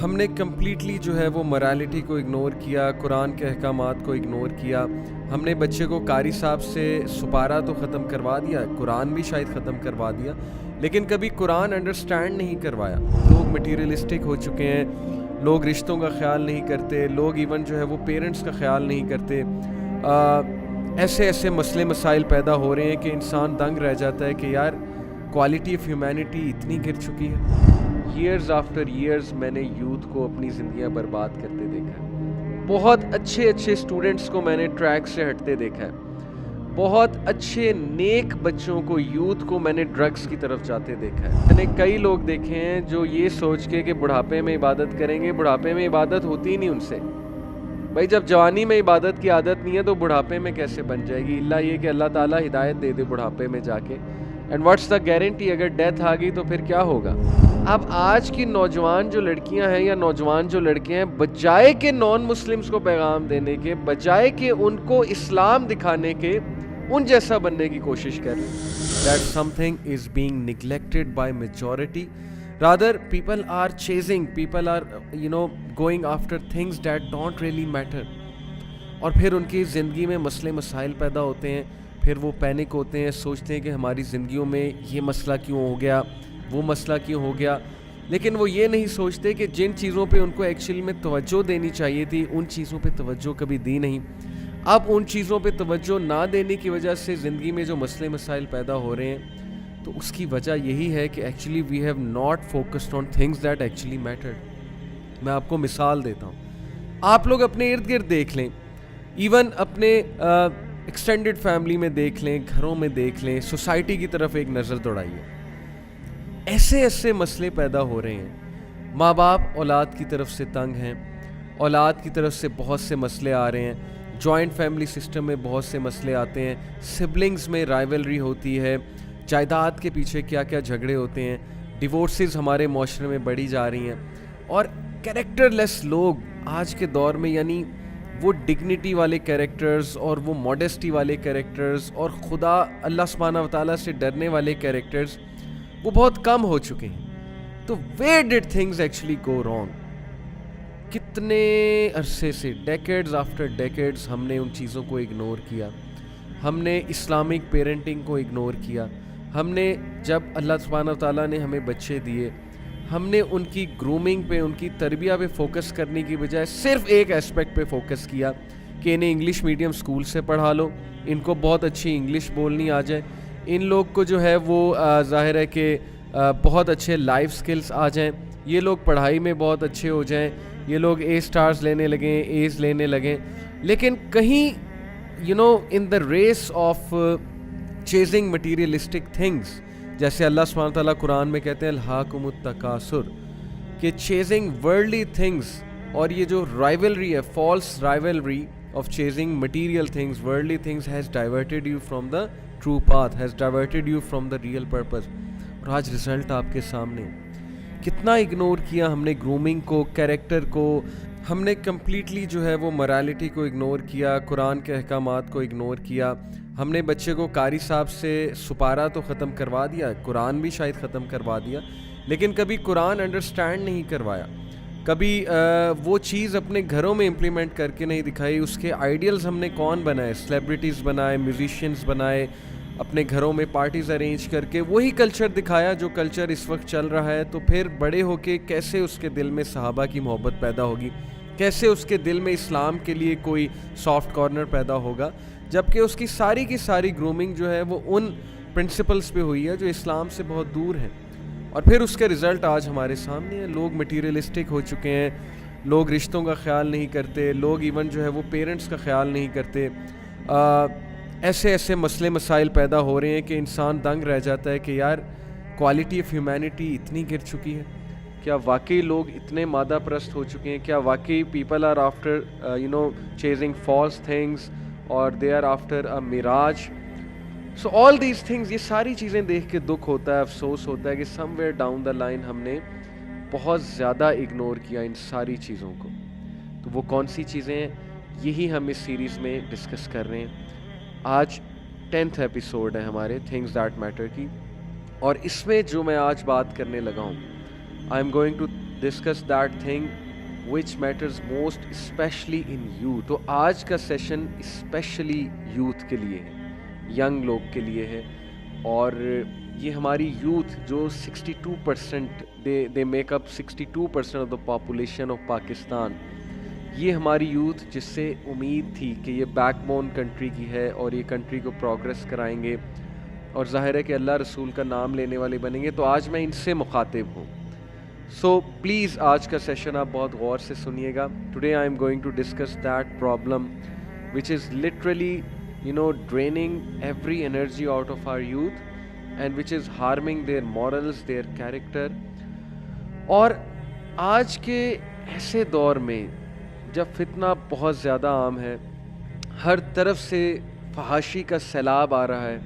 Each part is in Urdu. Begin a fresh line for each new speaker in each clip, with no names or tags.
ہم نے کمپلیٹلی جو ہے وہ morality کو اگنور کیا، قرآن کے احکامات کو اگنور کیا. ہم نے بچے کو قاری صاحب سے سپارہ تو ختم کروا دیا، قرآن بھی شاید ختم کروا دیا، لیکن کبھی قرآن انڈرسٹینڈ نہیں کروایا. لوگ مٹیریلسٹک ہو چکے ہیں، لوگ رشتوں کا خیال نہیں کرتے، لوگ ایون جو ہے وہ پیرنٹس کا خیال نہیں کرتے. ایسے مسئلے مسائل پیدا ہو رہے ہیں کہ انسان دنگ رہ جاتا ہے کہ یار کوالٹی آف ہیومینٹی اتنی گر چکی ہے. ایئرز آفٹر ایئرز میں نے یوتھ کو اپنی زندگیاں برباد کرتے دیکھا ہے. بہت اچھے اسٹوڈنٹس کو میں نے ٹریک سے ہٹتے دیکھا ہے. بہت اچھے نیک بچوں کو، یوتھ کو میں نے ڈرگز کی طرف جاتے دیکھا ہے. میں نے کئی لوگ دیکھے ہیں جو یہ سوچ کے کہ بڑھاپے میں عبادت کریں گے، بڑھاپے میں عبادت ہوتی ہی نہیں ان سے. بھائی جب جوانی میں عبادت کی عادت نہیں ہے تو بڑھاپے میں کیسے بن جائے گی؟ اللہ یہ کہ اللہ تعالیٰ ہدایت دے دے بڑھاپے میں جا کے. اینڈ واٹس دا گارنٹی اگر ڈیتھ آ گئی تو پھر کیا ہوگا؟ اب آج کی نوجوان جو لڑکیاں ہیں یا نوجوان جو لڑکے ہیں، بجائے کہ نان مسلمس کو پیغام دینے کے، بجائے کہ ان کو اسلام دکھانے کے، ان جیسا بننے کی کوشش کر رہے ہیں. That something is being neglected by majority. Rather, people are chasing, people are, going after things that don't really matter. اور پھر ان کی زندگی میں مسئلے مسائل پیدا ہوتے ہیں، پھر وہ پینک ہوتے ہیں، سوچتے ہیں کہ ہماری زندگیوں میں یہ مسئلہ کیوں ہو گیا، وہ مسئلہ کیوں ہو گیا. لیکن وہ یہ نہیں سوچتے کہ جن چیزوں پہ ان کو ایکچولی میں توجہ دینی چاہیے تھی، ان چیزوں پہ توجہ کبھی دی نہیں. اب ان چیزوں پہ توجہ نہ دینے کی وجہ سے زندگی میں جو مسئلے مسائل پیدا ہو رہے ہیں، تو اس کی وجہ یہی ہے کہ actually we have not focused on things that actually mattered. میں آپ کو مثال دیتا ہوں. آپ لوگ اپنے ارد گرد دیکھ لیں، ایون اپنے ایکسٹینڈڈ فیملی میں دیکھ لیں، گھروں میں دیکھ لیں، سوسائٹی کی طرف ایک نظر دوڑائیے. ایسے مسئلے پیدا ہو رہے ہیں. ماں باپ اولاد کی طرف سے تنگ ہیں، اولاد کی طرف سے بہت سے مسئلے آ رہے ہیں. جوائنٹ فیملی سسٹم میں بہت سے مسئلے آتے ہیں. سبلنگز میں رائیولری ہوتی ہے، جائیداد کے پیچھے کیا کیا جھگڑے ہوتے ہیں. ڈیورسز ہمارے معاشرے میں بڑھی جا رہی ہیں. اور کیریکٹر لیس لوگ آج کے دور میں، یعنی وہ ڈگنیٹی والے کیریکٹرز اور وہ موڈیسٹی والے کیریکٹرز اور خدا اللہ سبحانہ و تعالیٰ سے ڈرنے والے کیریکٹرز وہ بہت کم ہو چکے ہیں. تو where did things actually go wrong؟ کتنے عرصے سے، ڈیکیڈز آفٹر ڈیکیڈز ہم نے ان چیزوں کو اگنور کیا. ہم نے اسلامک پیرنٹنگ کو اگنور کیا. ہم نے جب اللہ سبحانہ و تعالیٰ نے ہمیں بچے دیے، ہم نے ان کی گرومنگ پہ، ان کی تربیہ پہ فوکس کرنے کی بجائے صرف ایک ایسپیکٹ پہ فوکس کیا کہ انہیں انگلش میڈیم سکول سے پڑھا لو، ان کو بہت اچھی انگلش بولنی آ جائے، ان لوگ کو جو ہے وہ ظاہر ہے کہ بہت اچھے لائف سکلز آ جائیں، یہ لوگ پڑھائی میں بہت اچھے ہو جائیں، یہ لوگ اے سٹارز لینے لگیں، ایز لینے لگیں. لیکن کہیں in the race of chasing materialistic things, جیسے اللہ سبحانہ تعالیٰ قرآن میں کہتے ہیں الہاکم التکاثر، کہ چیزنگ ورلڈلی تھنگس، اور یہ جو رائیولری ہے، false rivalry of chasing material things, worldly things, has diverted you from the true path, has diverted you from the real purpose. اور آج رزلٹ آپ کے سامنے. کتنا اگنور کیا ہم نے گرومنگ کو، کیریکٹر کو. ہم نے کمپلیٹلی جو ہے وہ morality کو اگنور کیا، قرآن کے احکامات کو اگنور کیا. ہم نے بچے کو قاری صاحب سے سپارہ تو ختم کروا دیا، قرآن بھی شاید ختم کروا دیا، لیکن کبھی قرآن انڈرسٹینڈ نہیں کروایا. کبھی وہ چیز اپنے گھروں میں امپلیمنٹ کر کے نہیں دکھائی. اس کے آئیڈیلز ہم نے کون بنائے؟ سیلیبریٹیز بنائے، میوزیشینز بنائے، اپنے گھروں میں پارٹیز ارینج کر کے وہی کلچر دکھایا جو کلچر اس وقت چل رہا ہے. تو پھر بڑے ہو کے کیسے اس کے دل میں صحابہ کی محبت پیدا ہوگی؟ کیسے اس کے دل میں اسلام کے لیے کوئی سافٹ کارنر پیدا ہوگا؟ جبکہ اس کی ساری گرومنگ جو ہے وہ ان پرنسپلز پہ ہوئی ہے جو اسلام سے بہت دور ہیں. اور پھر اس کے رزلٹ آج ہمارے سامنے ہیں. لوگ مٹیریلسٹک ہو چکے ہیں، لوگ رشتوں کا خیال نہیں کرتے، لوگ ایون جو ہے وہ پیرنٹس کا خیال نہیں کرتے. ایسے مسئلے مسائل پیدا ہو رہے ہیں کہ انسان دنگ رہ جاتا ہے کہ یار کوالٹی آف ہیومینٹی اتنی گر چکی ہے. کیا واقعی لوگ اتنے مادہ پرست ہو چکے ہیں؟ کیا واقعی people are after chasing false things اور دے آر آفٹر اے میراج؟ سو آل دیز تھنگز، یہ ساری چیزیں دیکھ کے دکھ ہوتا ہے، افسوس ہوتا ہے کہ سم ویئر ڈاؤن دا لائن ہم نے بہت زیادہ اگنور کیا ان ساری چیزوں کو. تو وہ کون سی چیزیں ہیں؟ یہی ہم اس سیریز میں ڈسکس کر رہے ہیں. آج 10th ایپیسوڈ ہے ہمارے تھنگز دیٹ میٹر کی، اور اس میں جو میں آج بات کرنے لگا ہوں، I am going to discuss that thing which matters most especially in youth. تو آج کا سیشن especially youth کے لیے ہے, ینگ لوگ کے لیے ہے, اور یہ ہماری یوتھ جو 62% they make up 62% of the population of Pakistan. یہ ہماری یوتھ جس سے امید تھی کہ یہ بیک بون کنٹری کی ہے اور یہ کنٹری کو پروگریس کرائیں گے اور ظاہر ہے کہ اللہ رسول کا نام لینے والے بنیں گے, تو آج میں ان سے مخاطب ہوں. سو پلیز آج کا سیشن آپ بہت غور سے سنیے گا. Today I am going to discuss that problem which is literally draining every energy out of our youth and which is harming their morals, their character. اور آج کے ایسے دور میں جب فتنہ بہت زیادہ عام ہے, ہر طرف سے فحاشی کا سیلاب آ رہا ہے,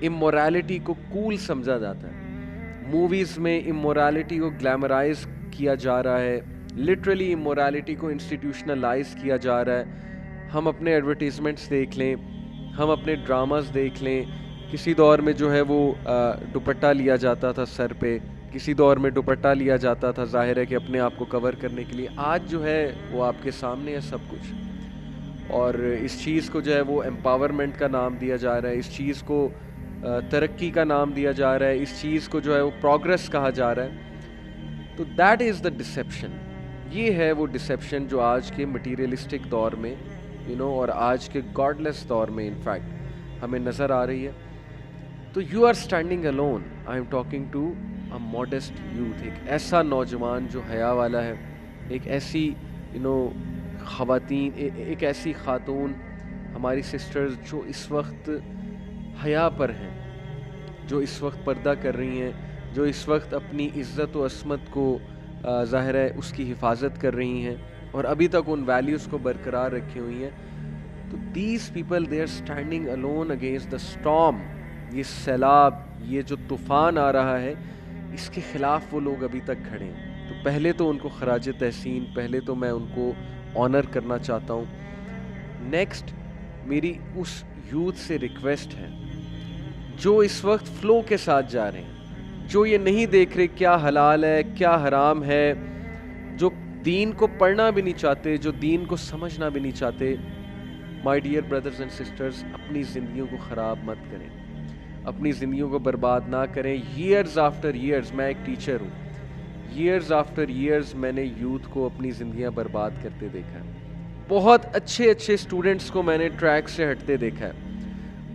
امورالٹی کو کول سمجھا جاتا ہے, موویز میں امورالٹی کو گلیمرائز کیا جا رہا ہے, لٹرلی امورالٹی کو انسٹیٹیوشنلائز کیا جا رہا ہے. ہم اپنے ایڈورٹیزمنٹس دیکھ لیں, ہم اپنے ڈراماز دیکھ لیں, کسی دور میں جو ہے وہ دوپٹہ لیا جاتا تھا سر پہ, کسی دور میں دوپٹہ لیا جاتا تھا ظاہر ہے کہ اپنے آپ کو کور کرنے کے لیے. آج جو ہے وہ آپ کے سامنے ہے سب کچھ, اور اس چیز کو جو ہے وہ امپاورمنٹ کا نام دیا جا رہا ہے, اس چیز کو ترقی کا نام دیا جا رہا ہے, اس چیز کو جو ہے وہ پروگریس کہا جا رہا ہے. تو دیٹ از دا ڈسیپشن. یہ ہے وہ ڈسیپشن جو آج کے مٹیریلسٹک دور میں اور آج کے گاڈ لیس دور میں انفیکٹ ہمیں نظر آ رہی ہے. تو you are standing alone. I am talking to a modest youth, ایک ایسا نوجوان جو حیا والا ہے, ایک ایسی خواتین, ایک ایسی خاتون ہماری سسٹرز جو اس وقت حیا پر ہیں, جو اس وقت پردہ کر رہی ہیں, جو اس وقت اپنی عزت و عصمت کو ظاہر ہے اس کی حفاظت کر رہی ہیں اور ابھی تک ان ویلیوز کو برقرار رکھی ہوئی ہیں. تو these people they are standing alone against the storm. یہ سیلاب, یہ جو طوفان آ رہا ہے, اس کے خلاف وہ لوگ ابھی تک کھڑے ہیں. تو پہلے تو ان کو خراج تحسین, پہلے تو میں ان کو آنر کرنا چاہتا ہوں. نیکسٹ میری اس یوتھ سے ریکویسٹ ہے جو اس وقت فلو کے ساتھ جا رہے ہیں, جو یہ نہیں دیکھ رہے کیا حلال ہے کیا حرام ہے, جو دین کو پڑھنا بھی نہیں چاہتے, جو دین کو سمجھنا بھی نہیں چاہتے. My dear brothers and sisters, اپنی زندگیوں کو خراب مت کریں, اپنی زندگیوں کو برباد نہ کریں. ایئرز آفٹر ایئرز, میں ایک ٹیچر ہوں, ایئرز آفٹر ایئرز میں نے یوتھ کو اپنی زندگیاں برباد کرتے دیکھا ہے. بہت اچھے اسٹوڈنٹس کو میں نے ٹریک سے ہٹتے دیکھا ہے,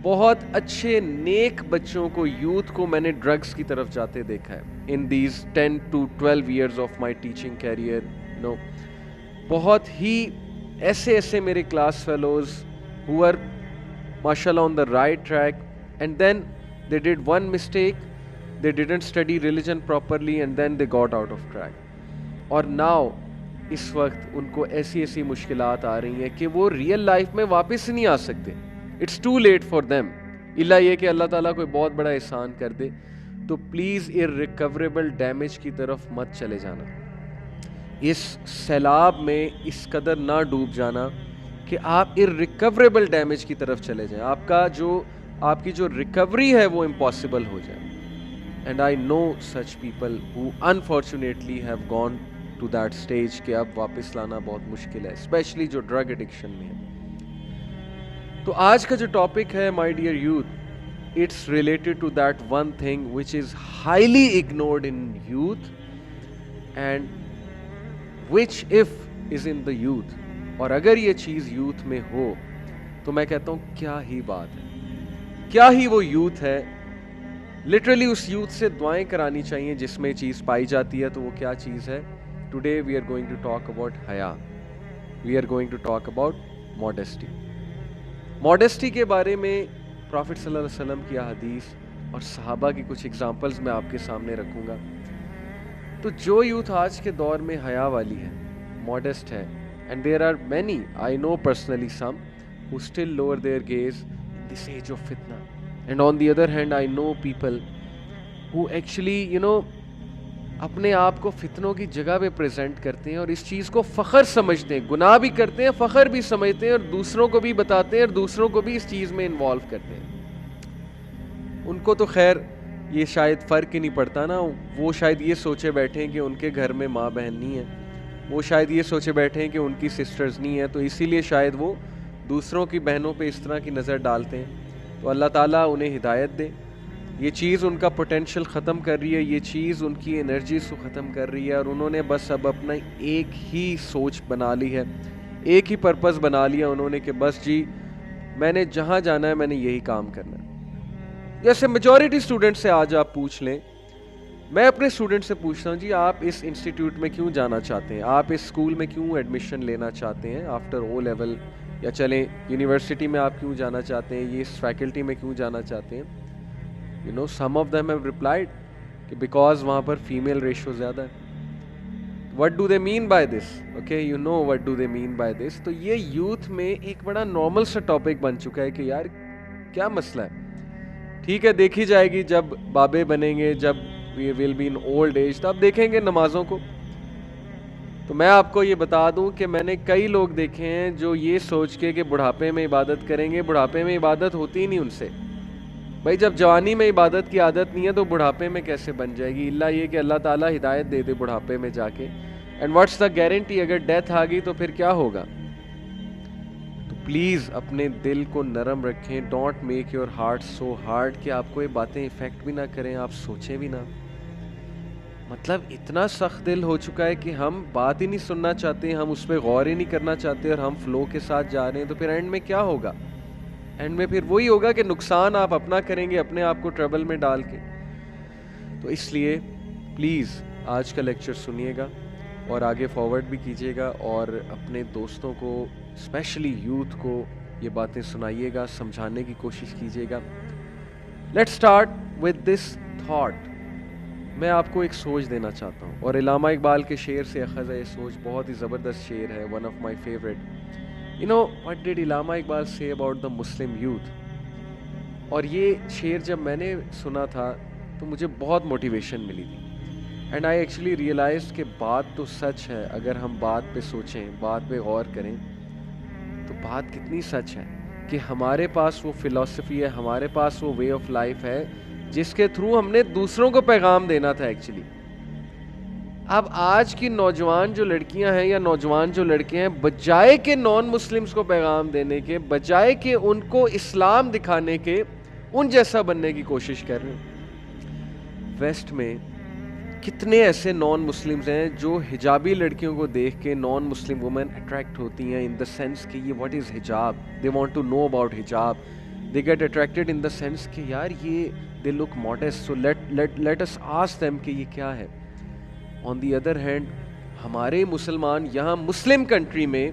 بہت اچھے نیک بچوں کو, یوتھ کو میں نے ڈرگز کی طرف جاتے دیکھا ہے in these 10 to 12 years of my teaching career. بہت ہی ایسے میرے class fellows who are mashallah on the right track and then they did one mistake, they didn't study religion properly and then they got out of track. اور now اس وقت ان کو ایسی مشکلات آ رہی ہیں کہ وہ ریئل لائف میں واپس نہیں آ سکتے. It's too late for them, الا یہ کہ اللہ تعالیٰ کوئی بہت بڑا احسان کر دے. تو پلیز irrecoverable ڈیمیج کی طرف مت چلے جانا, اس سیلاب میں اس قدر نہ ڈوب جانا کہ آپ irrecoverable ڈیمیج کی طرف چلے جائیں, آپ کی جو ریکوری ہے وہ امپاسبل ہو جائے. And I know such people who unfortunately have gone to that stage کہ اب واپس لانا بہت مشکل ہے, اسپیشلی جو ڈرگ ایڈکشن میں ہے. تو آج کا جو ٹاپک ہے my dear youth, it's related to that one thing which is highly ignored in youth and which if is in the youth. اور اگر یہ چیز یوتھ میں ہو تو میں کہتا ہوں کیا ہی بات ہے, کیا ہی وہ یوتھ ہے. لٹرلی اس یوتھ سے دعائیں کرانی چاہیے جس میں چیز پائی جاتی ہے. تو وہ کیا چیز ہے؟ Today we are going to talk about حیا, we are going to talk about modesty. Modesty کے بارے میں پرافٹ صلی اللہ علیہ وسلم کی احادیث اور صحابہ کی کچھ ایگزامپلز میں آپ کے سامنے رکھوں گا. تو جو یوتھ آج کے دور میں حیا والی ہے, ماڈسٹ ہے, and there are many, I know personally some who still lower their gaze in this age of fitna. And on the other hand, I know people who actually اپنے آپ کو فتنوں کی جگہ پہ پریزنٹ کرتے ہیں اور اس چیز کو فخر سمجھتے ہیں, گناہ بھی کرتے ہیں, فخر بھی سمجھتے ہیں, اور دوسروں کو بھی بتاتے ہیں اور دوسروں کو بھی اس چیز میں انوالو کرتے ہیں. ان کو تو خیر یہ شاید فرق ہی نہیں پڑتا نا. وہ شاید یہ سوچے بیٹھیں کہ ان کے گھر میں ماں بہن نہیں ہے, وہ شاید یہ سوچے بیٹھے ہیں کہ ان کی سسٹرز نہیں ہیں, تو اسی لیے شاید وہ دوسروں کی بہنوں پہ اس طرح کی نظر ڈالتے ہیں. تو اللہ تعالیٰ انہیں ہدایت دے. یہ چیز ان کا پوٹینشیل ختم کر رہی ہے, یہ چیز ان کی انرجیز کو ختم کر رہی ہے, اور انہوں نے بس اب اپنا ایک ہی سوچ بنا لی ہے, ایک ہی پرپس بنا لیا انہوں نے کہ بس جی میں نے جہاں جانا ہے میں نے یہی کام کرنا ہے. جیسے میجورٹی اسٹوڈنٹ سے آج آپ پوچھ لیں, میں اپنے اسٹوڈنٹ سے پوچھتا ہوں جی آپ اس انسٹیٹیوٹ میں کیوں جانا چاہتے ہیں, آپ اس اسکول میں کیوں ایڈمیشن لینا چاہتے ہیں آفٹر او لیول, یا چلیں یونیورسٹی میں آپ کیوں جانا چاہتے ہیں, یہ اس فیکلٹی میں کیوں جانا چاہتے ہیں. You know, some of them have replied کہ because وہاں پر فیمیل ریشو زیادہ ہے. What do they mean by this? Okay, you know what do they mean by this. تو یہ یوتھ میں ایک بڑا نارمل سا ٹاپک بن چکا ہے کہ یار کیا مسئلہ ہے. ٹھیک ہے دیکھی جائے گی جب بابے بنیں گے, جب we will be in old age, تب دیکھیں گے نمازوں کو. تو میں آپ کو یہ بتا دوں کہ میں نے کئی لوگ دیکھے ہیں جو یہ سوچ کے کہ بڑھاپے میں عبادت کریں گے, بڑھاپے میں عبادت ہوتی ہی نہیں ان سے. بھائی جب جوانی میں عبادت کی عادت نہیں ہے تو بڑھاپے میں کیسے بن جائے گی, اللہ یہ کہ اللہ تعالیٰ ہدایت دے دے بڑھاپے میں جا کے. اینڈ واٹس دا گارنٹی, اگر ڈیتھ آ گئی تو پھر کیا ہوگا. تو پلیز اپنے دل کو نرم رکھیں, don't make your heart so hard کہ آپ کو یہ باتیں افیکٹ بھی نہ کریں, آپ سوچیں بھی نہ. مطلب اتنا سخت دل ہو چکا ہے کہ ہم بات ہی نہیں سننا چاہتے, ہم اس پہ غور ہی نہیں کرنا چاہتے, اور ہم فلو کے ساتھ جا رہے ہیں. تو پھر اینڈ میں کیا ہوگا, اینڈ میں پھر وہی ہوگا کہ نقصان آپ اپنا کریں گے, اپنے آپ کو ٹربل میں ڈال کے. تو اس لیے پلیز آج کا لیکچر سنیے گا اور آگے فارورڈ بھی کیجیے گا, اور اپنے دوستوں کو اسپیشلی یوتھ کو یہ باتیں سنائیے گا, سمجھانے کی کوشش کیجیے گا. Let's start with this thought. میں آپ کو ایک سوچ دینا چاہتا ہوں, اور علامہ اقبال کے شعر سے اخذ ہے یہ سوچ, بہت ہی زبردست شعر ہے, one of my favourite. You know, what did Allama Iqbal say about the Muslim youth? اور یہ شعر جب میں نے سنا تھا تو مجھے بہت موٹیویشن ملی تھی. اینڈ آئی ایکچولی ریئلائزڈ کہ بات تو سچ ہے, اگر ہم بات پہ سوچیں, بات پہ غور کریں تو بات کتنی سچ ہے کہ ہمارے پاس وہ فلسفی ہے, ہمارے پاس وہ وے آف لائف ہے جس کے تھرو ہم نے دوسروں کو پیغام دینا تھا ایکچولی. اب آج کی نوجوان جو لڑکیاں ہیں یا نوجوان جو لڑکے ہیں, بجائے کہ نان مسلمز کو پیغام دینے کے, بجائے کہ ان کو اسلام دکھانے کے, ان جیسا بننے کی کوشش کر رہے ہیں. ویسٹ میں کتنے ایسے نان مسلمز ہیں جو حجابی لڑکیوں کو دیکھ کے نان مسلم وومن اٹریکٹ ہوتی ہیں, ان دا سینس کہ یہ واٹ از حجاب, they want to know about حجاب, they get attracted in the sense کہ یار یہ they look modest, so let us ask them کہ یہ کیا ہے. آن دی ادر ہینڈ ہمارے مسلمان یہاں مسلم کنٹری میں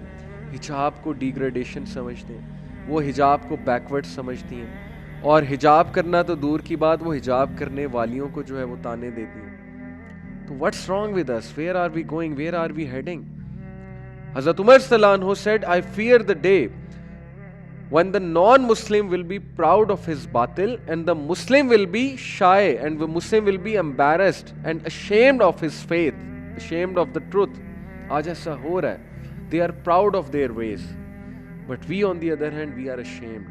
حجاب کو ڈیگریڈیشن سمجھتے ہیں, وہ حجاب کو بیکورڈ سمجھتی ہیں, اور حجاب کرنا تو دور کی بات, وہ حجاب کرنے والیوں کو جو ہے وہ تانے دیتی ہیں. تو what's wrong with us, where are we going, where are we heading. حضرت عمر صلی اللہ عنہ said, I fear the day when the non-Muslim will be proud of his batil and the Muslim will be shy and the Muslim will be embarrassed and ashamed of his faith, ashamed of the truth. آج ایسا ہو رہا ہے. They are proud of their ways, but we on the other hand, we are ashamed.